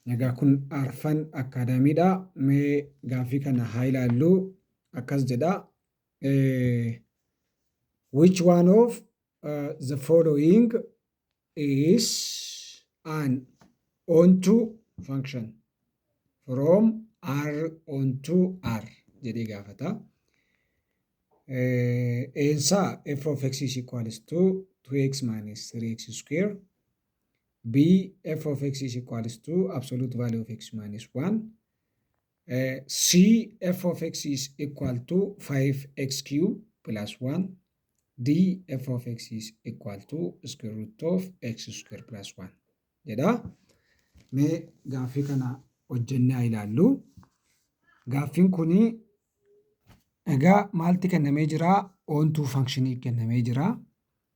Egaa kun Arfan Akaadaamiidha. Mee gaaffii kana haa ilaallu. Akkas jedha. Which one of the following is an onto function from R onto R jedhee gaafata. Eensaa f of x is equals to 2x minus 3x square. B, f of x is equals to absolute value of x minus 1. C, f of x is equal to 5x cube plus 1. D, f of x is equal to square root of x square plus 1 jedha. Mee gaaffii kana hojjennee haa ilaallu. Gaaffiin kuni egaa maalti kennamee jira? Onto functionii kennamee jira.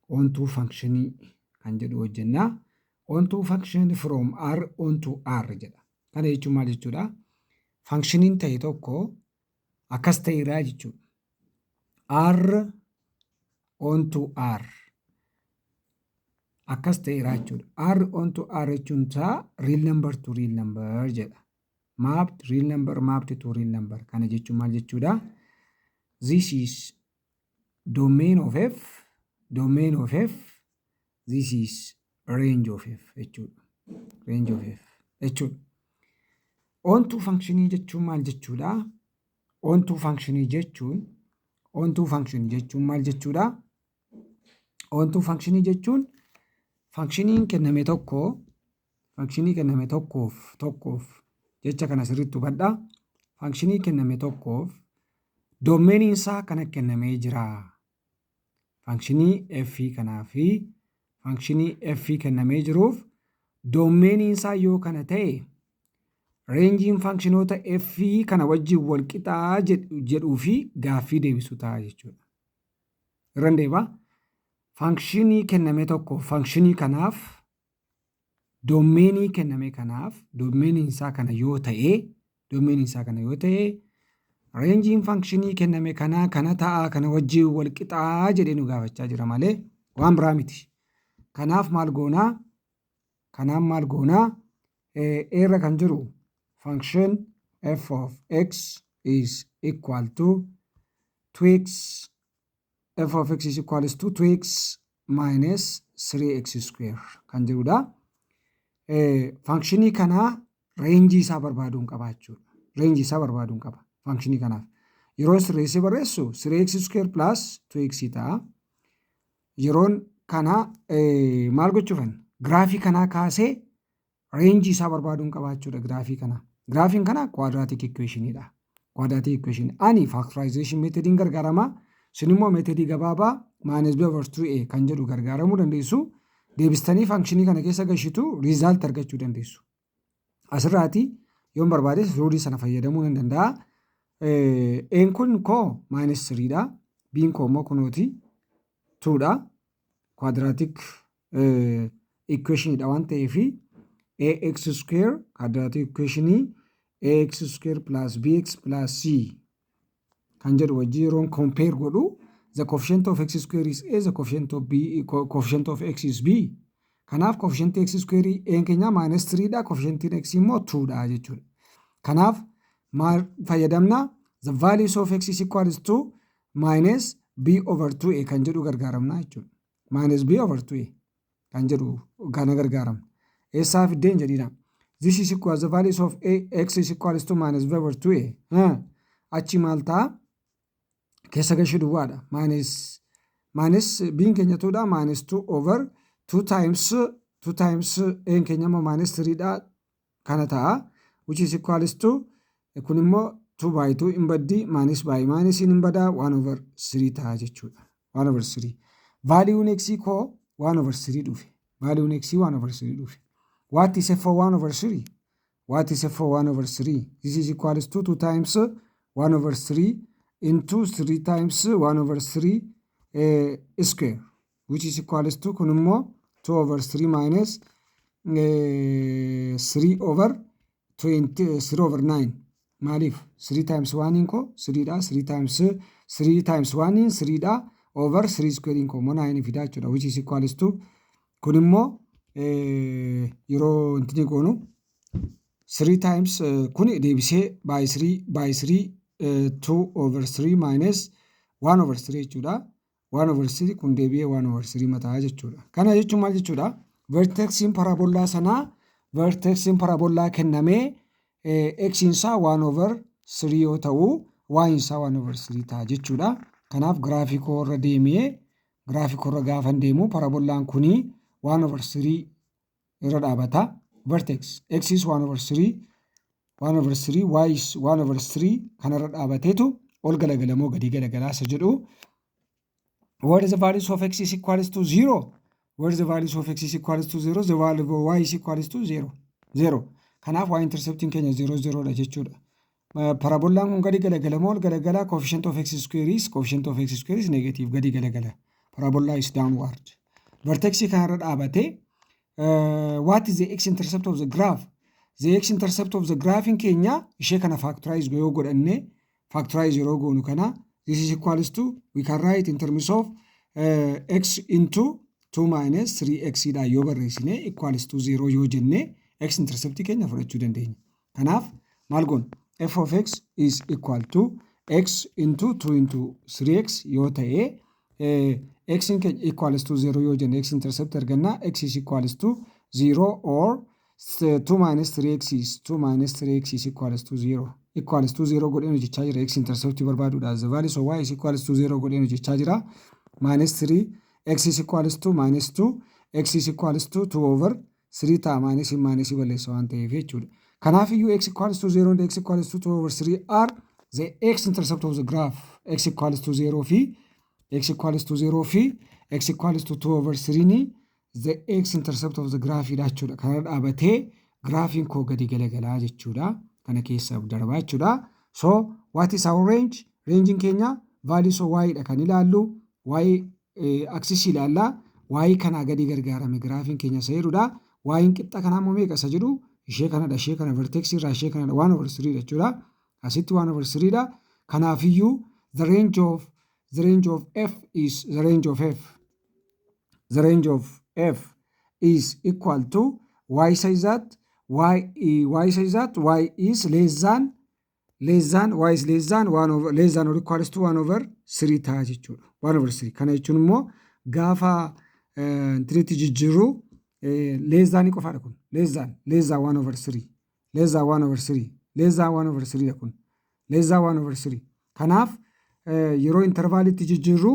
Onto functionii kan jedhu hojjennaa. Onto function from R onto R jedha. Kana jechuun maal jechuudha? Functioniin ta'e tokko akkas ta'eeraa jechuudha. R onto R akkas ta'eeraa jechuudha. R onto R jechuun isaa real number to real number jedha. Mapped real number mapped to real number. Kana jechuun maal jechuudha? This is domain of f. This is range of f jechuudha. Range of f jechuudha. Onto functionii jechuun maal jechuudha? Onto functionii jechuun maal jechuudha? Onto functionii jechuun functioniin kenname tokkoof jecha kana sirriitti hubadhaa. Functionii kenname tokkoof domeeniin isaa kana kennamee jira. Functionii f kanaa fi functionii f kennamee jiruuf domeeniin isaa yoo kana ta'e reenjiin functionoota f kana wajjin wal qixaa jedhuu fi gaaffii deebisu ta'a jechuudha. Irra deebi'aa. Functionii kenname tokko functionii kanaaf domeenii kenname kanaaf domeeniin isaa kana yoo ta'e reenjiin functionii kenname kanaa kana ta'a kana wajjin wal qixaa jedhee nu gaafachaa jira malee waan biraa miti. Kanaaf maal goonaa? Eerra kan jiru function f of x is equal to 2x f of x is equals to 2x minus 3x square kan jirudha. Functionii kanaa reenjii isaa barbaaduun qaba jechuudha. Reenjii isaa barbaaduun qaba functionii kanaaf. Yeroo sirreessee barreessu 3x square plus 2x ta'a. Yeroon kana maal gochuufan? Giraafii kanaa kaasee reenjii isaa barbaaduun qaba jechuudha giraafii kana. Giraafiin kana quadratic equationidha. Quadratic equation. Ani factorization methodin gargaarama. Isin immoo methodii gabaabaa minus b over 2a kan jedhu gargaaramuu dandeessu. Deebistanii functionii kana keessa gashitu result argachuu dandeessu. Asirraati yoon barbaades ruulii sana fayyadamuu nan danda'a. Een kun koo minus 3dha. B'n koo immoo kunooti 2dha. Quadratic equationidha waan ta'eef ax square quadratic equationii ax square plus bx plus c kan jedhu wajjin yeroon compare godhu the coefficient of x square is a, the coefficient of x is b. Kanaaf coefficient x square een keenya minus 3dha, coefficient x immoo 2dha jechuudha. Kanaaf maal fayyadamna? The values of x is equals to minus b over 2a kan jedhu gargaaramna jechuudha. Minus b over 2a kan jedhu kana gargaaramna. Eessaa fiddeen jedhina. This is equals the values of x is equals to minus b over 2a. Achi maal ta'a? Keessa gashuu duwwaadha. Minus b'n keenya 2dha. Minus 2 over 2 times een keenya immoo minus 3dha. Kana ta'a. Which is equals to kun immoo 2 by 2 hin baddi minus by minus hin bada 1 over 3 ta'a jechuudha. 1 over 3. Valuun x koo 1 over 3 dhufe. Valuun x 1 over 3 dhufe. What is f for 1 over 3? What is f for 1 over 3? This is equals to 2 times 1 over 3 into 3 times 1 over 3 square, which is equals to kun immoo 2 over 3 minus 3 over 9. Maaliif 3 times 1 inko 3dha, 3 times 1 3dha over 3 square inko immoo 9 fidaa jechuudha, which is equals to kun immoo yeroo intini goonu 3 times kun deebisee by 3 2 over 3 minus 1 over 3 jechuudha. 1 over 3 kun deebi'ee 1 over 3 mataa jechuudha. Kana jechuun maal jechuudha? Vertexiin paraboolaa sanaa vertexiin paraboolaa kennamee x isaa 1 over 3 yoo ta'u y isaa 1 over 3 ta'a jechuudha. Kanaaf giraafikoo irra deemee giraafikoo irra gaafa deemu paraboolaan kuni 1 over 3 irra dhaabata. Vertex x is 1 over 3 1 over 3 y is 1 over 3 kanarra dhaabateetu ol galagalamoo gadi galagalaa isa jedhu. What is the values of x is equals to 0? What is the values of x is equals to 0? The value of y is equals to 0. 0. Kanaaf y intercepting keenya 0 0 dha jechuudha. Parabolaan kun gadi galagalamoo ol galagala coefficient of x square is negative gadi galagala. Parabola is downward. Vertex kanarra dhaabate what is the x intercept of the graph? The x intercept of the graph in keenya ishee kana factorize yoo godhanne factorize yeroo goonu kana this is equals to we can write in terms of x into 2 minus 3x dha yoo barreessine equals to 0 yoo jenne x intercept keenya fudhachuu dandeenya. Kanaaf maal goon f of x is equal to x into 2 into 3x yoo ta'e x equals to 0 yoo jenne x intercept arganna x is equals to 0 or 2 minus 3x is equals to 0. Equals to 0 godheen hojjechaa jira x intercept barbaaduudha. The value of y is equals to 0 godheen hojjechaa jira. Minus 3 x is equals to minus 2 x is equals to 2 over 3 ta'a minus balleessa waan ta'eef jechuudha. Kanaaf iyyuu x equals to 0 and x equals to 2 over 3 are the x intercept of the graph. X equals to 0 fi x equals to 0 fi x equals to 2 over 3 ni the x intercept of the graph dha jechuudha. Kana dhaabatee graafiin koo gadi galagalaa jechuudha. Kana keessa darbaa jechuudha. So what is our range? Range keenya values of y dha kan ilaallu y axis ilaalla y kana gadi gargaarame graafiin keenya seerudha. Y qixxa kana immoo meeqa isa jedhu ishee kanadha ishee kana vertex irraa ishee kanadha 1 over 3 jechuudha. Asitti 1 over 3 dha. Kanaaf iyyuu the range of f is the range of f is equal to y says that y is less than y is less than 1 over less than or equals to 1 over 3 ta'a jechuudha. 1 over 3 kana jechuun immoo gaafa intiriitti jijjiirru less than qofaadha kun less than 1 over 3 less than 1 over 3 less than 1 over 3 dha kun less than 1 over 3 kanaaf yeroo intervaalitti jijjiirru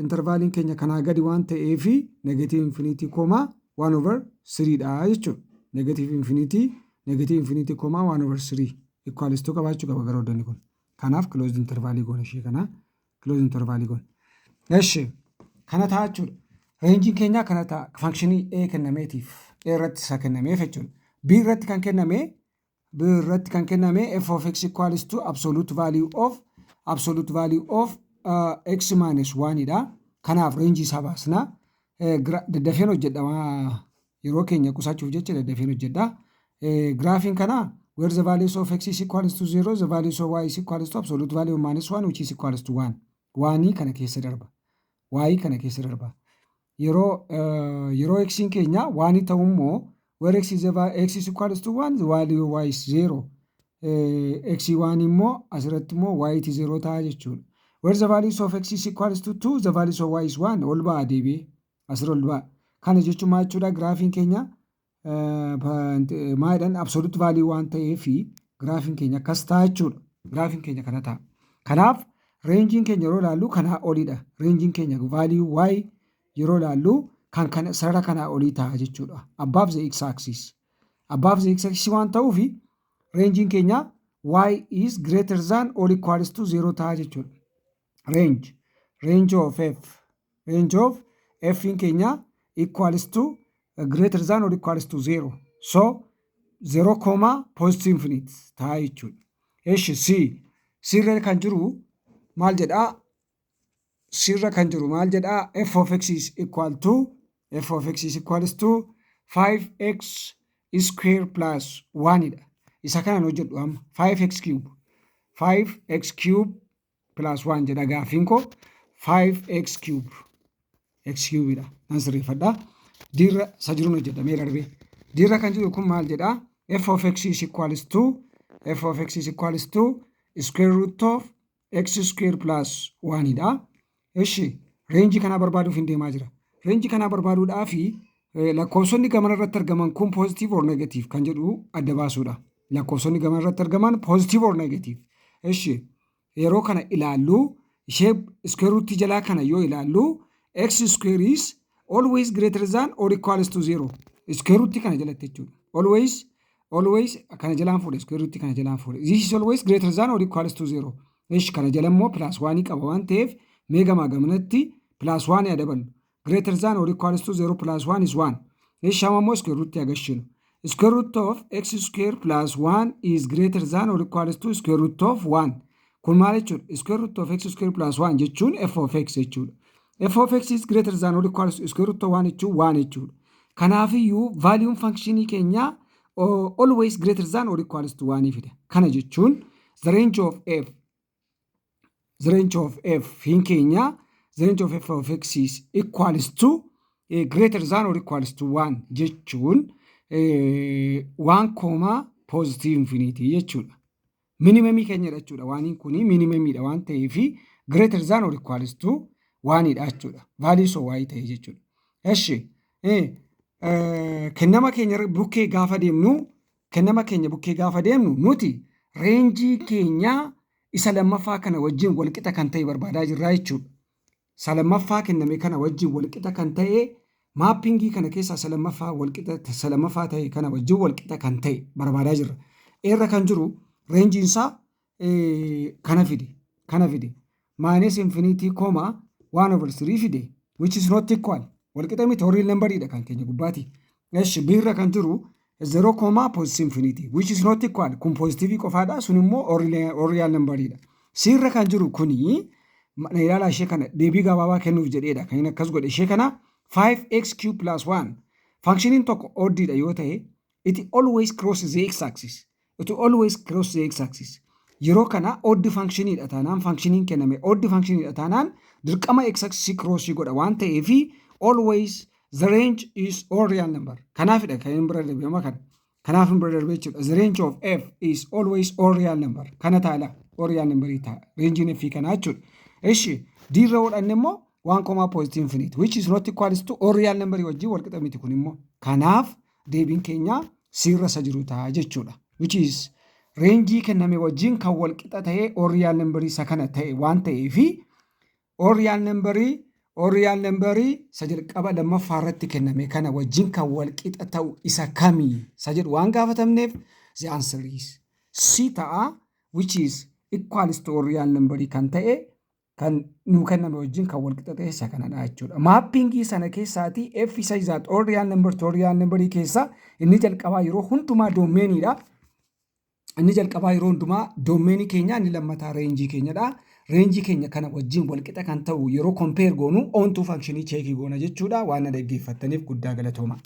intervaaliin keenya kanaa gadi waan ta'eef negative infinity comma 1 over 3 dha jechuudha. Negative infinity comma 1 over 3 equals to qabaachuu qaba garoodonni kun. Kanaaf closed interval goone ishee kana closed interval goone. Eshi kana ta'a jechuudha. Range keenya kana ta'a functionii a kennameetiif a irratti isa kennameef jechuudha. B irratti kan kenname f of x equals to absolute value of x minus 1 dha. Kanaaf range isaa baasna. Daddafeen hojjedha yeroo keenya qusachuuf jecha daddafeen hojjedha. Graafiin kana where the values of x is equals to 0 the values of y is equals to absolute value of minus 1 which is equals to 1. Y kana keessa darba. Yeroo x keenya 1 ta'u immoo where x is equals to 1 the value of y is 0. X 1 immoo asirratti immoo y is 0 ta'a jechuudha. Where the values of x is equals to 2 the values of y is 1 ol ba'a deebi'ee asirra ol ba'a. Kana jechuun maal jechuudha graafiin keenya maayidhaan absolute value waan ta'eef graafiin keenya akkas ta'a jechuudha. Graafiin keenya kana ta'a. Kanaaf reenjiin keenya yeroo ilaallu kanaa olidha. Reenjiin keenya value y yeroo ilaallu kan kana sarara kanaa olii ta'a jechuudha. Above the x axis waan ta'uuf reenjiin keenya y is greater than or equals to 0 ta'a jechuudha. Range of f in keenya equals to greater than or equals to 0. So 0, positive infinite ta'a jechuudha. Eshi c irra kan jiru maal jedhaa? F of x is equal to 5x square plus 1 dha. Isa kana hojjedhu amma 5x cube plus 1 jedha gaafiin koo 5x cube dha. Nan sirreeffadha. Dirra isa jiruun hojjedhamee darbee. Dirra kan jiru kun maal jedhaa? f of x is equals to square root of x square plus 1 dha. Eshi range kana barbaaduuf hin deemaa jira. Range kana barbaaduudhaa fi lakkoofsonni gama irratti argaman kun positive or negative kan jedhu adda baasuudha. Lakkoofsonni gama irratti argaman positive or negative. Eshi yeroo kana ilaallu ishee square root jalaa kana yoo ilaallu x square is always greater than or equals to 0. Square root kana jalatti jechuudha. Always kana jalaan fuudhe square root kana jalaan fuudhe. This is always greater than or equals to 0. Eshi kana jala immoo plus 1 qaba waan ta'eef mee gamaa gamanatti plus 1 yaa dabalu. Greater than or equals to 0 plus 1 is 1. Eshi amma immoo square root agashinu. Square root of x square plus 1 is greater than or equals to square root of 1. Kun maal jechuudha? Square root of x square plus 1 jechuun f of x jechuudha. F of x is greater than or equals to square root of 1 jechuun 1 jechuudha. Kanaafiyyuu vaaliyoon fankishinii keenyaa always greater than or equals to 1 fida. Kana jechuun the range of f hin keenyaa the range of f of x is equals to greater than or equals to 1 jechuun 1 comma positive infinity jechuudha. Minimumii keenya jechuudha. Waaniin kuni minimumidha waan ta'eef greater than or equals to 1 dha jechuudha. Value so y ta'e jechuudha. Eshi kennama keenya bukkee gaafa deemnu nuti reenjii keenya isa lammaffaa kana wajjin walqixa kan ta'e barbaadaa jirra jechuudha. Isa lammaffaa kenname kana wajjin walqixa kan ta'e maappingii kana keessaa isa lammaffaa ta'e kana wajjin walqixa kan ta'e barbaadaa jirra. Eerra kan jiru reenjiin isaa kana fide minus infinity comma 1/3 fide which is not equal. Walqixa miti real numberidha kan keenya gubbaati. Eshi birra kan jiru 0 comma positive infinity which is not equal. Kun positive qofaadha sun immoo real numberidha. Sirra kan jiru kuni ilaala ishee kana deebii gabaabaa kennuuf jedheedha. Kan inni akkas godhe ishee kana 5x cube plus 1 functionin tokko oddidha yoo ta'e it always crosses the x-axis. Yeroo kana odd functionidha taanaan functionin kenname odd functionidha taanaan dirqama x-axis cross godha waan ta'eef always the range is all real number. Kanaafidha kan hin bira darbee kana. Kanaaf hin bira darbee jechuudha. The range of f is always all real number. Kana taala all real number ta'a. Rangein f kana jechuudha. Eshi dirra hodhanne immoo 1 comma positive infinity which is not equals to all real number wajjin walqixa miti kun immoo. Kanaaf deebiin keenya sirra isa jiru ta'a jechuudha. Which is reenjii kenname wajjin kan walqixa ta'ee all real number isa kana ta'e waan ta'eef all real number isa jalqaba lammaffaa irratti kenname kana wajjin kan walqixa ta'u isa kamii isa jedhu waan gaafatamneef the answer is C ta'a which is equals to all real number kan ta'e kan nu kenname wajjin kan walqixa ta'e isa kanadha jechuudha. Maappingii sana keessaatii f isa is all real number to all real number keessa inni jalqabaa yeroo hundumaa doomeenidha. Inni jalqabaa yeroo hundumaa doomeenii keenya inni lammataa reenjii keenyadha. Reenjii keenya kana wajjin walqixa kan ta'u yeroo compare goonu onto functionii cheekii goona jechuudha. Waan na dhaggeeffattaniif guddaa galatooma.